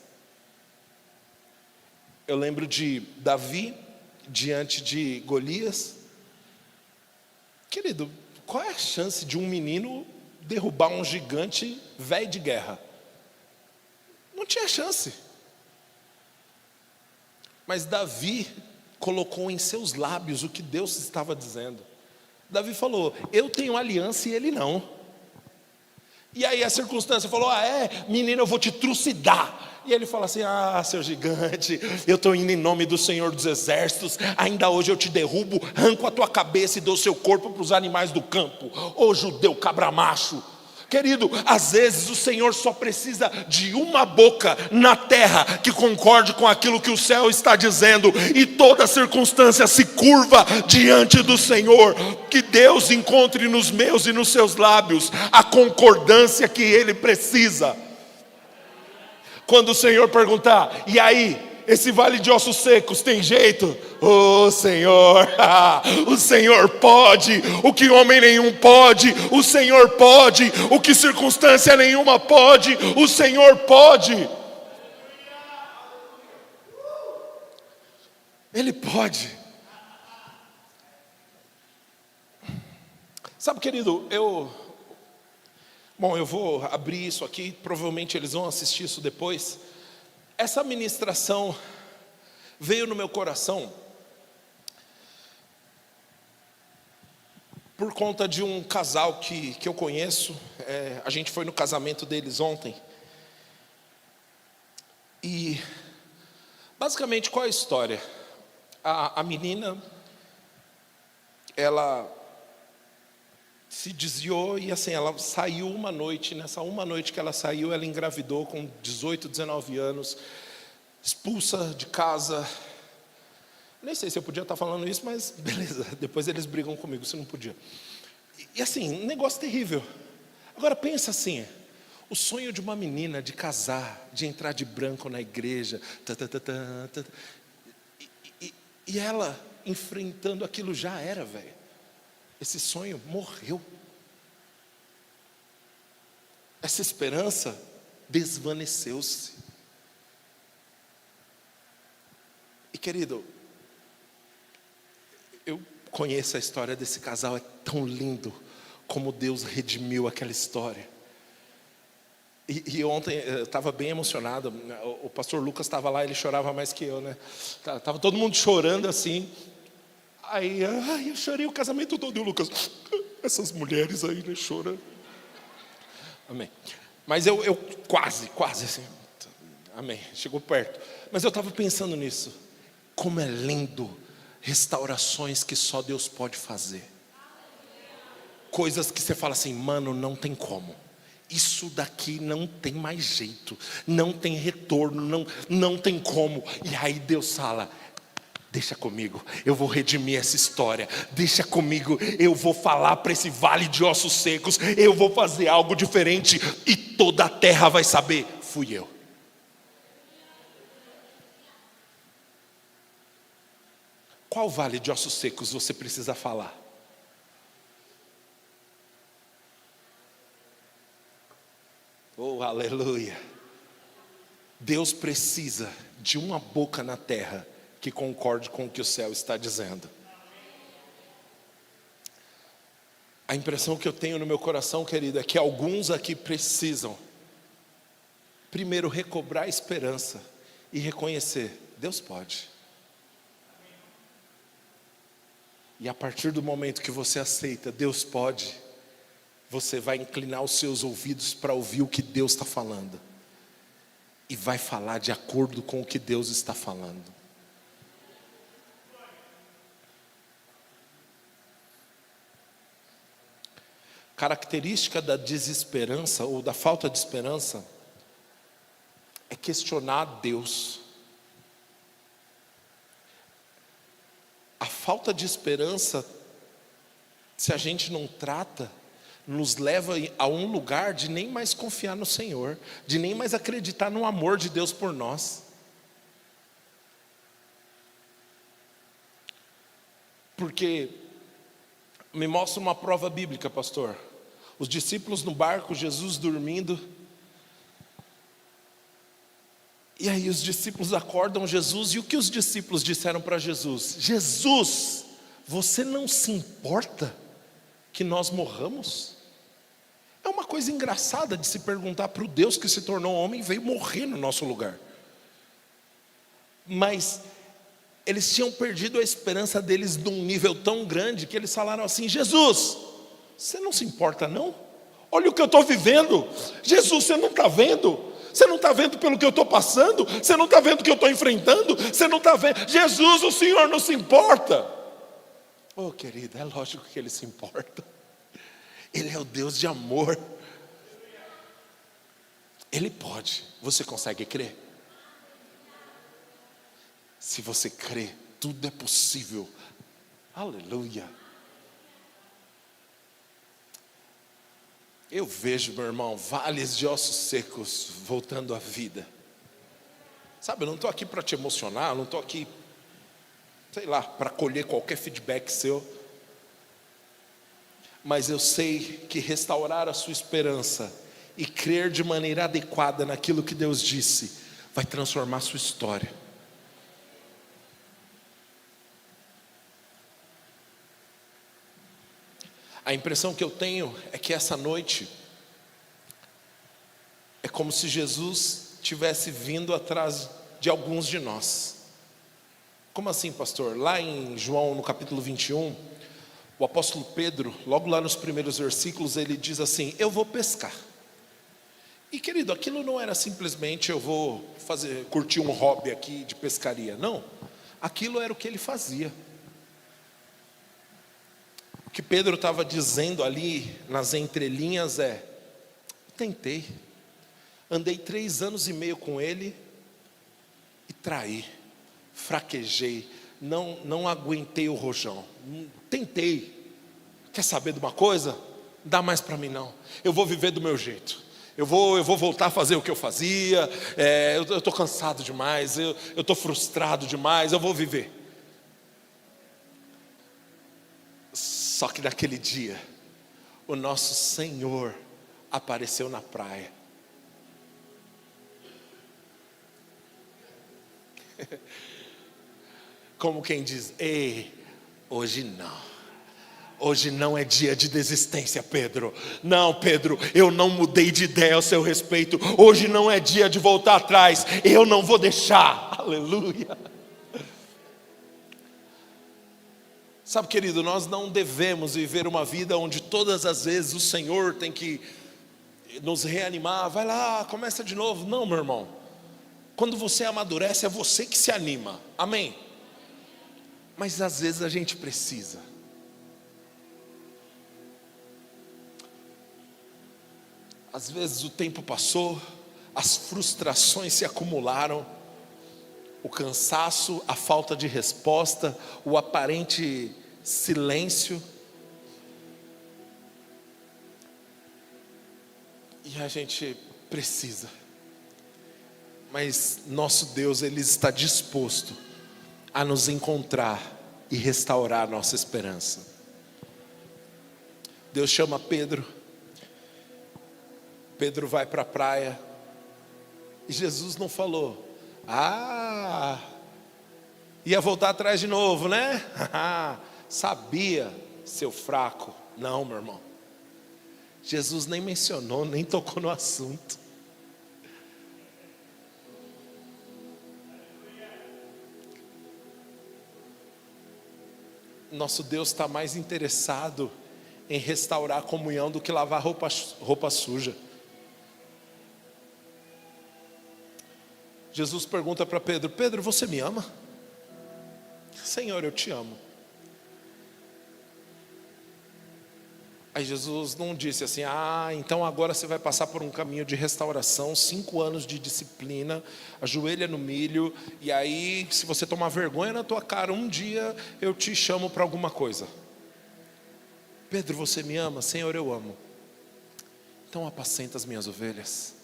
Eu lembro de Davi diante de Golias. Querido, qual é a chance de um menino derrubar um gigante velho de guerra? Não tinha chance. Mas Davi colocou em seus lábios o que Deus estava dizendo. Davi falou: eu tenho aliança e ele não. E aí a circunstância falou: menino, eu vou te trucidar. E ele fala assim: seu gigante, eu estou indo em nome do Senhor dos Exércitos, ainda hoje eu te derrubo, arranco a tua cabeça e dou seu corpo para os animais do campo. Ô judeu cabra macho. Querido, às vezes o Senhor só precisa de uma boca na terra que concorde com aquilo que o céu está dizendo, e toda circunstância se curva diante do Senhor. Que Deus encontre nos meus e nos seus lábios a concordância que Ele precisa. Quando o Senhor perguntar: e aí, esse vale de ossos secos tem jeito? Senhor, o Senhor pode o que homem nenhum pode, o Senhor pode o que circunstância nenhuma pode, o Senhor pode. Ele pode. Sabe, querido, eu vou abrir isso aqui, provavelmente eles vão assistir isso depois. Essa ministração veio no meu coração por conta de um casal que eu conheço. A gente foi no casamento deles ontem. E basicamente, qual é a história? A menina, ela se desviou e assim, ela saiu uma noite. Nessa uma noite que ela saiu, ela engravidou com 18, 19 anos, expulsa de casa. Nem sei se eu podia estar falando isso, mas beleza, depois eles brigam comigo se não podia. E assim, um negócio terrível. Agora pensa assim: o sonho de uma menina de casar, de entrar de branco na igreja, e ela enfrentando aquilo, já era, velho. Esse sonho morreu. Essa esperança desvaneceu-se. E querido, eu conheço a história desse casal, é tão lindo como Deus redimiu aquela história. E ontem eu estava bem emocionado. O pastor Lucas estava lá, ele chorava mais que eu, né? Tava todo mundo chorando assim. Aí eu chorei o casamento todo, e o Lucas, essas mulheres aí, né, chorando. Amém. Mas eu quase assim. Amém. Chegou perto. Mas eu estava pensando nisso. Como é lindo restaurações que só Deus pode fazer. Coisas que você fala assim, mano, não tem como. Isso daqui não tem mais jeito. Não tem retorno, não tem como. E aí Deus fala, deixa comigo, eu vou redimir essa história. Deixa comigo, eu vou falar para esse vale de ossos secos. Eu vou fazer algo diferente. E toda a terra vai saber, fui eu. Qual vale de ossos secos você precisa falar? Oh, aleluia. Deus precisa de uma boca na terra que concorde com o que o céu está dizendo. A impressão que eu tenho no meu coração, querido, é que alguns aqui precisam primeiro recobrar a esperança e reconhecer, Deus pode. E a partir do momento que você aceita, Deus pode, você vai inclinar os seus ouvidos para ouvir o que Deus está falando. E vai falar de acordo com o que Deus está falando. Característica da desesperança ou da falta de esperança é questionar Deus. A falta de esperança, se a gente não trata, nos leva a um lugar de nem mais confiar no Senhor, de nem mais acreditar no amor de Deus por nós. Porque me mostra uma prova bíblica, pastor. Os discípulos no barco, Jesus dormindo. E aí os discípulos acordam Jesus, e o que os discípulos disseram para Jesus? Jesus, você não se importa que nós morramos? É uma coisa engraçada de se perguntar para o Deus que se tornou homem e veio morrer no nosso lugar. Mas eles tinham perdido a esperança deles num nível tão grande que eles falaram assim, Jesus, você não se importa não? Olha o que eu estou vivendo. Jesus, você não está vendo? Você não está vendo pelo que eu estou passando? Você não está vendo o que eu estou enfrentando? Você não está vendo? Jesus, o Senhor não se importa. Oh, querido, é lógico que Ele se importa. Ele é o Deus de amor. Ele pode. Você consegue crer? Se você crê, tudo é possível. Aleluia. Eu vejo, meu irmão, vales de ossos secos voltando à vida. Sabe, eu não estou aqui para te emocionar, eu não estou aqui, sei lá, para colher qualquer feedback seu. Mas eu sei que restaurar a sua esperança e crer de maneira adequada naquilo que Deus disse, vai transformar a sua história. A impressão que eu tenho é que essa noite é como se Jesus tivesse vindo atrás de alguns de nós. Como assim, pastor? Lá em João, no capítulo 21, o apóstolo Pedro, logo lá nos primeiros versículos, ele diz assim, eu vou pescar. E querido, aquilo não era simplesmente eu vou curtir um hobby aqui de pescaria. Não, aquilo era o que ele fazia. O que Pedro estava dizendo ali nas entrelinhas é, tentei, andei 3 anos e meio com ele e traí, fraquejei, não aguentei o rojão, tentei. Quer saber de uma coisa? Dá mais para mim não, eu vou viver do meu jeito, eu vou voltar a fazer o que eu fazia, eu estou cansado demais, eu estou frustrado demais, eu vou viver. Só que naquele dia, o nosso Senhor apareceu na praia. Como quem diz, ei, hoje não. Hoje não é dia de desistência, Pedro. Não, Pedro, eu não mudei de ideia ao seu respeito. Hoje não é dia de voltar atrás. Eu não vou deixar. Aleluia. Sabe, querido, nós não devemos viver uma vida onde todas as vezes o Senhor tem que nos reanimar. Vai lá, começa de novo. Não, meu irmão. Quando você amadurece, é você que se anima. Amém? Mas às vezes a gente precisa. Às vezes o tempo passou, as frustrações se acumularam, o cansaço, a falta de resposta, o aparente silêncio. E a gente precisa. Mas nosso Deus, Ele está disposto a nos encontrar e restaurar a nossa esperança. Deus chama Pedro. Pedro vai para a praia. E Jesus não falou: ia voltar atrás de novo, né? Sabia, seu fraco. Não, meu irmão. Jesus nem mencionou, nem tocou no assunto. Nosso Deus está mais interessado em restaurar a comunhão do que lavar roupa suja. Jesus pergunta para Pedro: Pedro, você me ama? Senhor, eu te amo. Aí Jesus não disse assim: então agora você vai passar por um caminho de restauração, 5 anos de disciplina, ajoelha no milho, e aí se você tomar vergonha na tua cara, um dia eu te chamo para alguma coisa. Pedro, você me ama? Senhor, eu amo. Então apacenta as minhas ovelhas.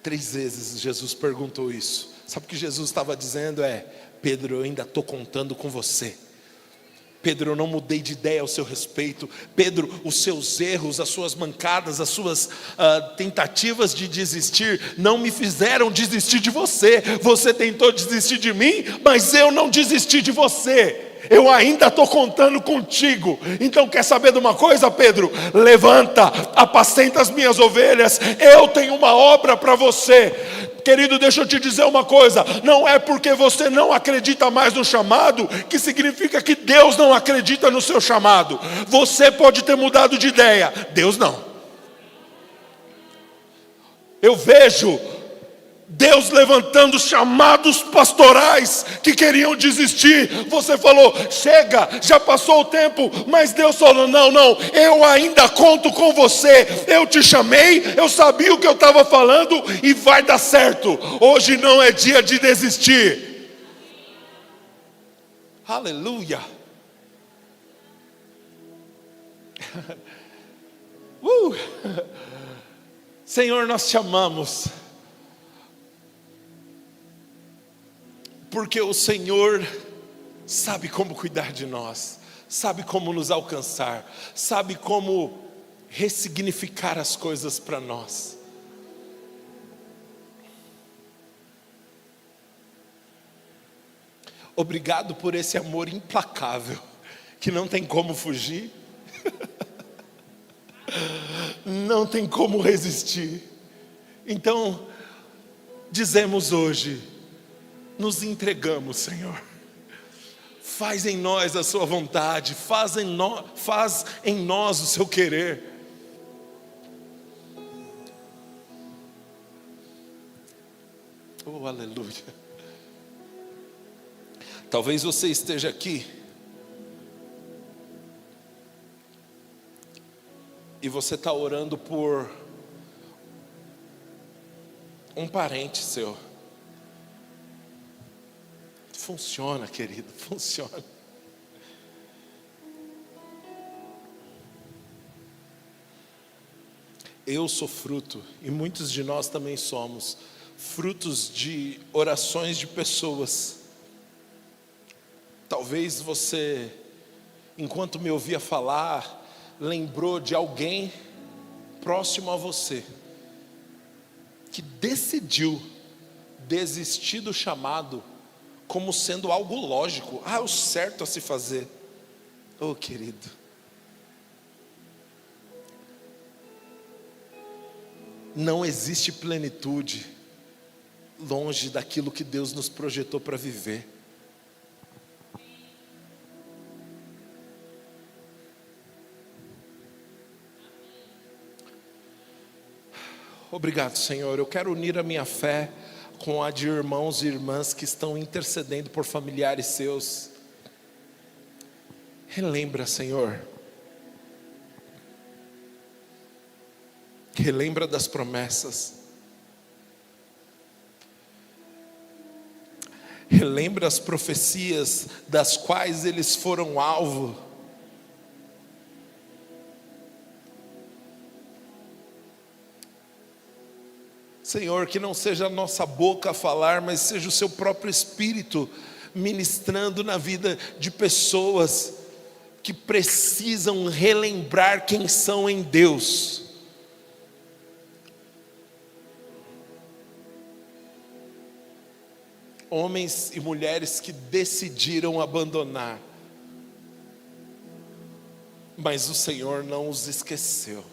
3 vezes Jesus perguntou isso. Sabe o que Jesus estava dizendo? Pedro, eu ainda estou contando com você. Pedro, eu não mudei de ideia ao seu respeito. Pedro, os seus erros, as suas mancadas, as suas tentativas de desistir não me fizeram desistir de você. Você tentou desistir de mim, mas eu não desisti de você. Eu ainda estou contando contigo. Então quer saber de uma coisa, Pedro? Levanta, apacenta as minhas ovelhas. Eu tenho uma obra para você. Querido, deixa eu te dizer uma coisa: não é porque você não acredita mais no chamado que significa que Deus não acredita no seu chamado. Você pode ter mudado de ideia, Deus não. Eu vejo Deus levantando chamados pastorais que queriam desistir. Você falou: chega, já passou o tempo. Mas Deus falou: não, eu ainda conto com você. Eu te chamei, eu sabia o que eu estava falando e vai dar certo. Hoje não é dia de desistir. Aleluia. Senhor, nós te amamos, porque o Senhor sabe como cuidar de nós, sabe como nos alcançar, sabe como ressignificar as coisas para nós. Obrigado por esse amor implacável, que não tem como fugir, não tem como resistir. Então, dizemos hoje: nos entregamos, Senhor. Faz em nós a sua vontade, faz em nós o seu querer. Oh, aleluia. Talvez você esteja aqui e você está orando por um parente seu. Funciona, querido, funciona. Eu sou fruto, e muitos de nós também somos, frutos de orações de pessoas. Talvez você, enquanto me ouvia falar, lembrou de alguém próximo a você, que decidiu desistir do chamado como sendo algo lógico, o certo a se fazer. Oh, querido, não existe plenitude longe daquilo que Deus nos projetou para viver. Obrigado, Senhor. Eu quero unir a minha fé com a de irmãos e irmãs que estão intercedendo por familiares seus. Relembra, Senhor. Relembra das promessas. Relembra as profecias das quais eles foram alvo. Senhor, que não seja a nossa boca a falar, mas seja o seu próprio Espírito ministrando na vida de pessoas que precisam relembrar quem são em Deus. Homens e mulheres que decidiram abandonar, mas o Senhor não os esqueceu.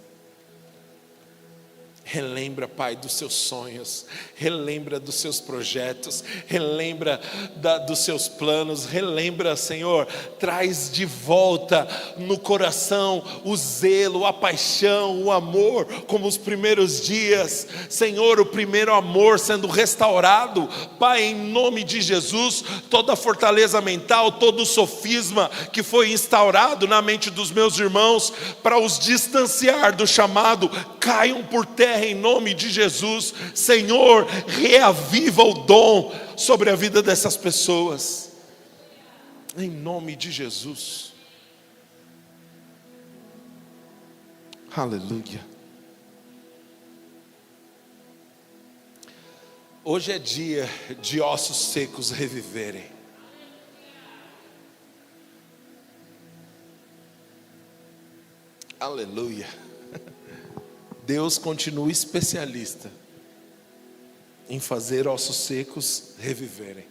Relembra, Pai, dos seus sonhos, relembra dos seus projetos, relembra dos seus planos, relembra, Senhor, traz de volta no coração o zelo, a paixão, o amor, como os primeiros dias, Senhor, o primeiro amor sendo restaurado, Pai, em nome de Jesus, toda a fortaleza mental, todo o sofisma que foi instaurado na mente dos meus irmãos, para os distanciar do chamado, caiam por terra em nome de Jesus. Senhor, reaviva o dom sobre a vida dessas pessoas, em nome de Jesus. Aleluia. Hoje é dia de ossos secos reviverem. Aleluia. Deus continua especialista em fazer ossos secos reviverem.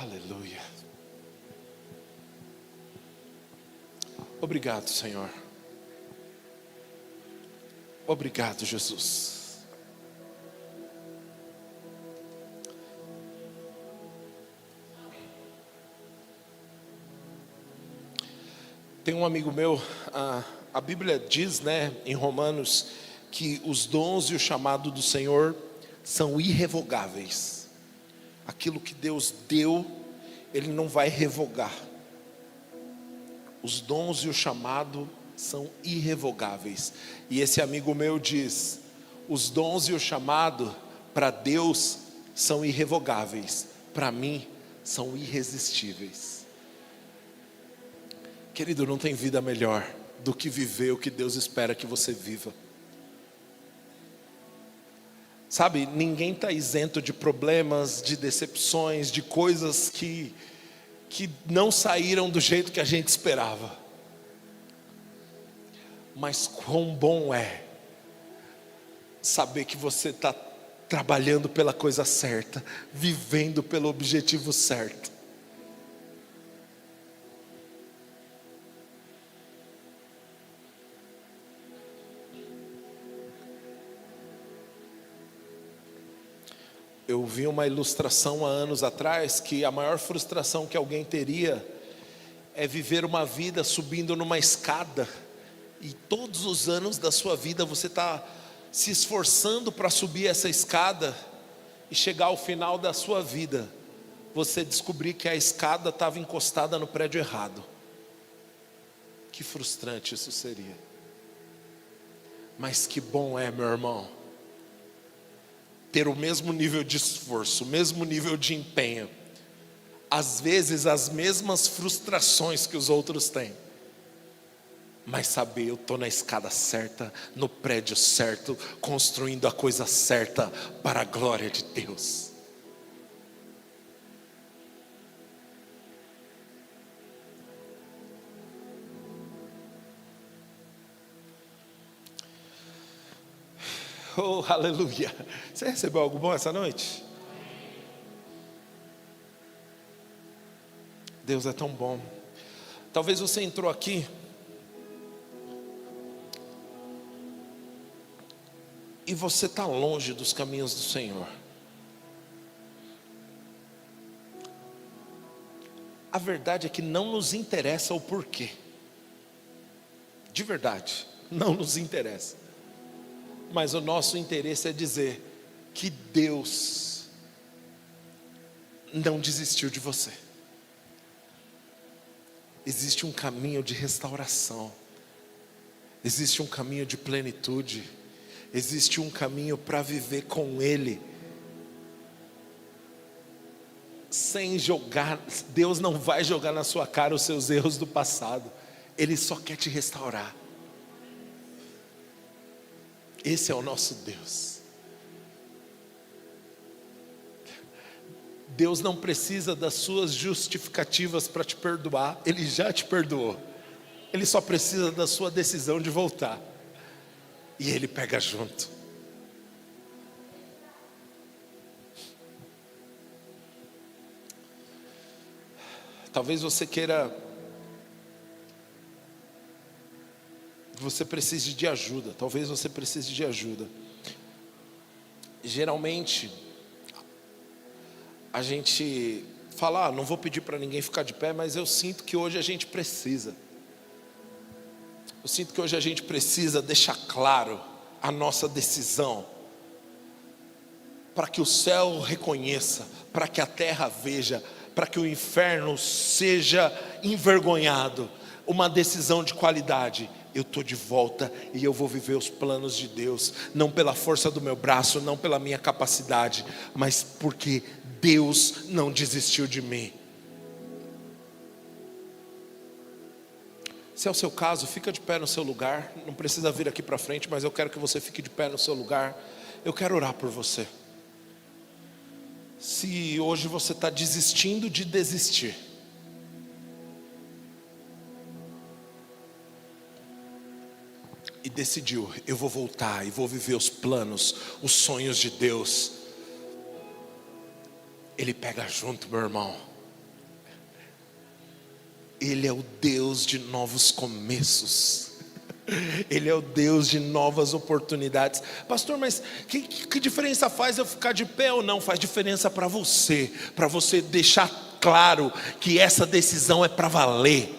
Aleluia. Obrigado, Senhor. Obrigado, Jesus. Tem um amigo meu, a Bíblia diz, em Romanos, que os dons e o chamado do Senhor são irrevogáveis. Aquilo que Deus deu, Ele não vai revogar. Os dons e o chamado são irrevogáveis. E esse amigo meu diz: os dons e o chamado para Deus são irrevogáveis, para mim são irresistíveis. Querido, não tem vida melhor do que viver o que Deus espera que você viva. Sabe, ninguém está isento de problemas, de decepções, de coisas que não saíram do jeito que a gente esperava. Mas quão bom é saber que você está trabalhando pela coisa certa, vivendo pelo objetivo certo. Eu vi uma ilustração há anos atrás que a maior frustração que alguém teria é viver uma vida subindo numa escada e todos os anos da sua vida você está se esforçando para subir essa escada e chegar ao final da sua vida, você descobrir que a escada estava encostada no prédio errado. Que frustrante isso seria. Mas que bom é, meu irmão, ter o mesmo nível de esforço, o mesmo nível de empenho, às vezes as mesmas frustrações que os outros têm, mas saber, eu estou na escada certa, no prédio certo, construindo a coisa certa para a glória de Deus. Oh, aleluia. Você recebeu algo bom essa noite? Deus é tão bom. Talvez você entrou aqui e você está longe dos caminhos do Senhor. A verdade é que não nos interessa o porquê. De verdade, não nos interessa. Mas o nosso interesse é dizer que Deus não desistiu de você. Existe um caminho de restauração. Existe um caminho de plenitude. Existe um caminho para viver com Ele. Sem jogar, Deus não vai jogar na sua cara os seus erros do passado. Ele só quer te restaurar. Esse é o nosso Deus. Deus não precisa das suas justificativas para te perdoar. Ele já te perdoou. Ele só precisa da sua decisão de voltar. E Ele pega junto. Talvez você queira, você precise de ajuda. Talvez você precise de ajuda. Geralmente a gente fala, não vou pedir para ninguém ficar de pé, mas eu sinto que hoje a gente precisa. Eu sinto que hoje a gente precisa deixar claro a nossa decisão, para que o céu reconheça, para que a terra veja, para que o inferno seja envergonhado. Uma decisão de qualidade. Eu estou de volta e eu vou viver os planos de Deus, não pela força do meu braço, não pela minha capacidade, mas porque Deus não desistiu de mim. Se é o seu caso, fica de pé no seu lugar. Não precisa vir aqui para frente, mas eu quero que você fique de pé no seu lugar. Eu quero orar por você. Se hoje você está desistindo de desistir, e decidiu, eu vou voltar e vou viver os planos, os sonhos de Deus, Ele pega junto, meu irmão. Ele é o Deus de novos começos. Ele é o Deus de novas oportunidades. Pastor, mas que diferença faz eu ficar de pé ou não? Faz diferença para você deixar claro que essa decisão é para valer.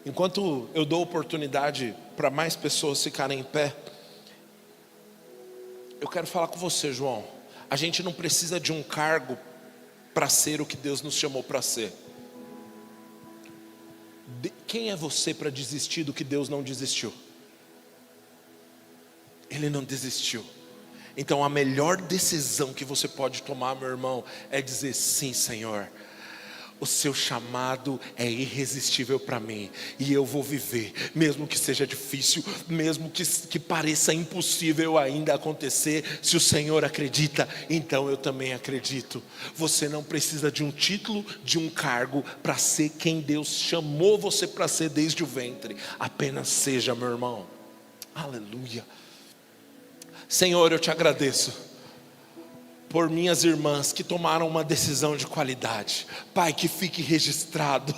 Enquanto eu dou oportunidade para mais pessoas ficarem em pé, eu quero falar com você, João. A gente não precisa de um cargo para ser o que Deus nos chamou para ser. Quem é você para desistir do que Deus não desistiu? Ele não desistiu. Então a melhor decisão que você pode tomar, meu irmão, é dizer sim, Senhor. O seu chamado é irresistível para mim, e eu vou viver, mesmo que seja difícil, mesmo que pareça impossível ainda acontecer. Se o Senhor acredita, então eu também acredito. Você não precisa de um título, de um cargo para ser quem Deus chamou você para ser desde o ventre. Apenas seja, meu irmão. Aleluia. Senhor, eu te agradeço por minhas irmãs que tomaram uma decisão de qualidade. Pai, que fique registrado.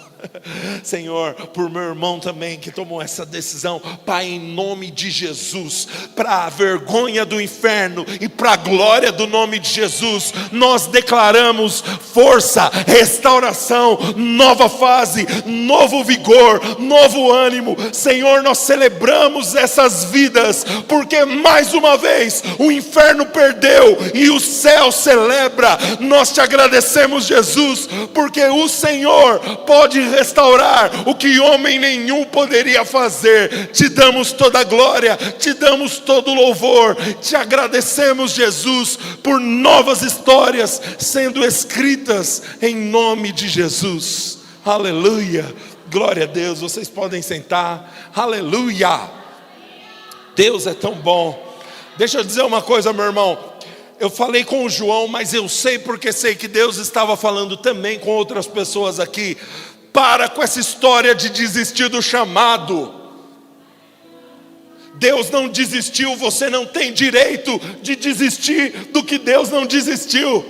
Senhor, por meu irmão também que tomou essa decisão. Pai, em nome de Jesus, para a vergonha do inferno e para a glória do nome de Jesus, nós declaramos força, restauração, nova fase, novo vigor, novo ânimo. Senhor, nós celebramos essas vidas, porque mais uma vez o inferno perdeu e o céu celebra. Nós te agradecemos, Jesus, porque o Senhor pode restaurar o que homem nenhum poderia fazer. Te damos toda a glória, te damos todo o louvor, te agradecemos, Jesus, por novas histórias sendo escritas em nome de Jesus. Aleluia, glória a Deus. Vocês podem sentar. Aleluia, Deus é tão bom. Deixa eu dizer uma coisa, meu irmão. Eu falei com o João, mas eu sei porque sei que Deus estava falando também com outras pessoas aqui. Para com essa história de desistir do chamado. Deus não desistiu, você não tem direito de desistir do que Deus não desistiu.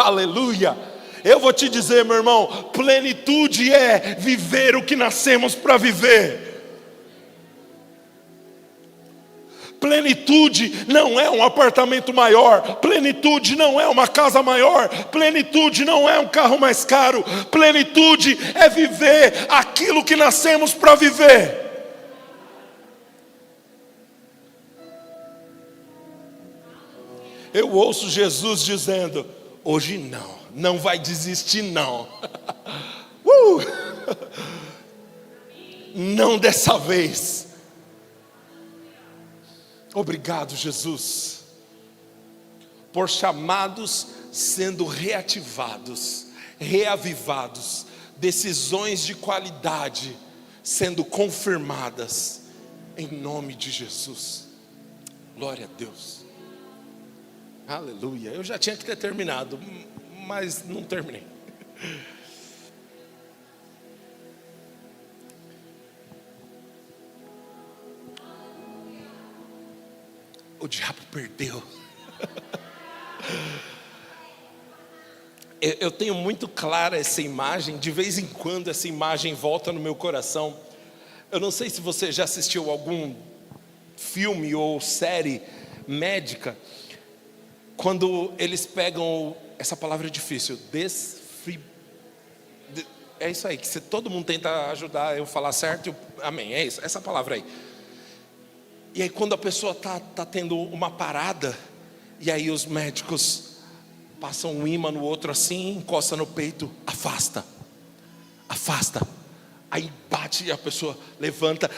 Aleluia. Eu vou te dizer, meu irmão, plenitude é viver o que nascemos para viver. Plenitude não é um apartamento maior, plenitude não é uma casa maior, plenitude não é um carro mais caro, plenitude é viver aquilo que nascemos para viver. Eu ouço Jesus dizendo: hoje não vai desistir não. Não dessa vez. Obrigado, Jesus, por chamados sendo reativados, reavivados, decisões de qualidade sendo confirmadas, em nome de Jesus. Glória a Deus. Aleluia. Eu já tinha que ter terminado, mas não terminei. O diabo perdeu. Eu tenho muito clara essa imagem. De vez em quando essa imagem volta no meu coração. Eu não sei se você já assistiu algum filme ou série médica, quando eles pegam, essa palavra é difícil, é isso aí, que todo mundo tenta ajudar eu falar certo, amém, é isso, essa palavra aí. E aí quando a pessoa tá tendo uma parada, e aí os médicos passam um ímã no outro assim, encosta no peito, afasta, aí bate e a pessoa levanta.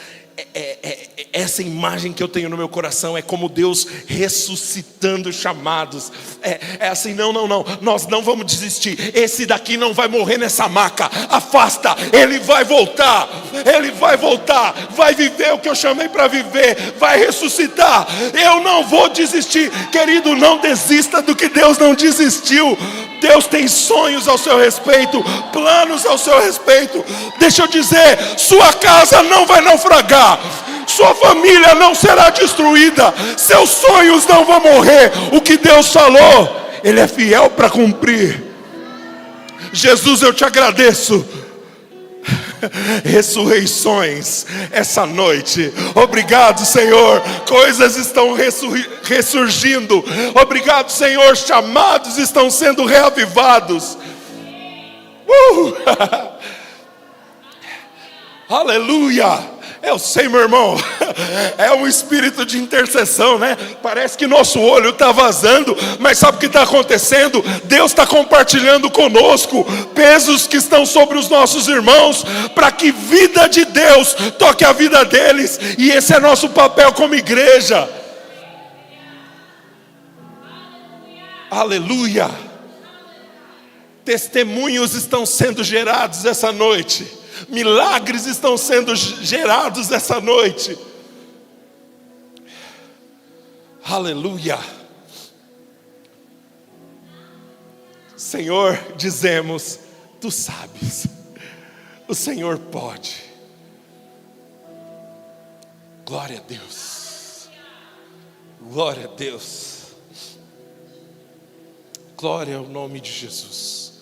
Essa imagem que eu tenho no meu coração é como Deus ressuscitando chamados. É assim, não, nós não vamos desistir. Esse daqui não vai morrer nessa maca. Afasta, ele vai voltar, vai viver o que eu chamei para viver, vai ressuscitar. Eu não vou desistir, querido, não desista do que Deus não desistiu. Deus tem sonhos ao seu respeito, planos ao seu respeito. Deixa eu dizer, sua casa não vai naufragar, sua família não será destruída, seus sonhos não vão morrer. O que Deus falou, Ele é fiel para cumprir. Jesus, eu te agradeço. Ressurreições essa noite. Obrigado, Senhor, coisas estão ressurgindo. Obrigado, Senhor, chamados estão sendo reavivados. Aleluia. Eu sei, meu irmão, é um espírito de intercessão, né? Parece que nosso olho está vazando, mas sabe o que está acontecendo? Deus está compartilhando conosco pesos que estão sobre os nossos irmãos, para que vida de Deus toque a vida deles, e esse é nosso papel como igreja. Aleluia. Testemunhos estão sendo gerados essa noite. Milagres estão sendo gerados essa noite. Aleluia. Senhor, dizemos, Tu sabes, o Senhor pode. Glória a Deus. Glória a Deus. Glória ao nome de Jesus.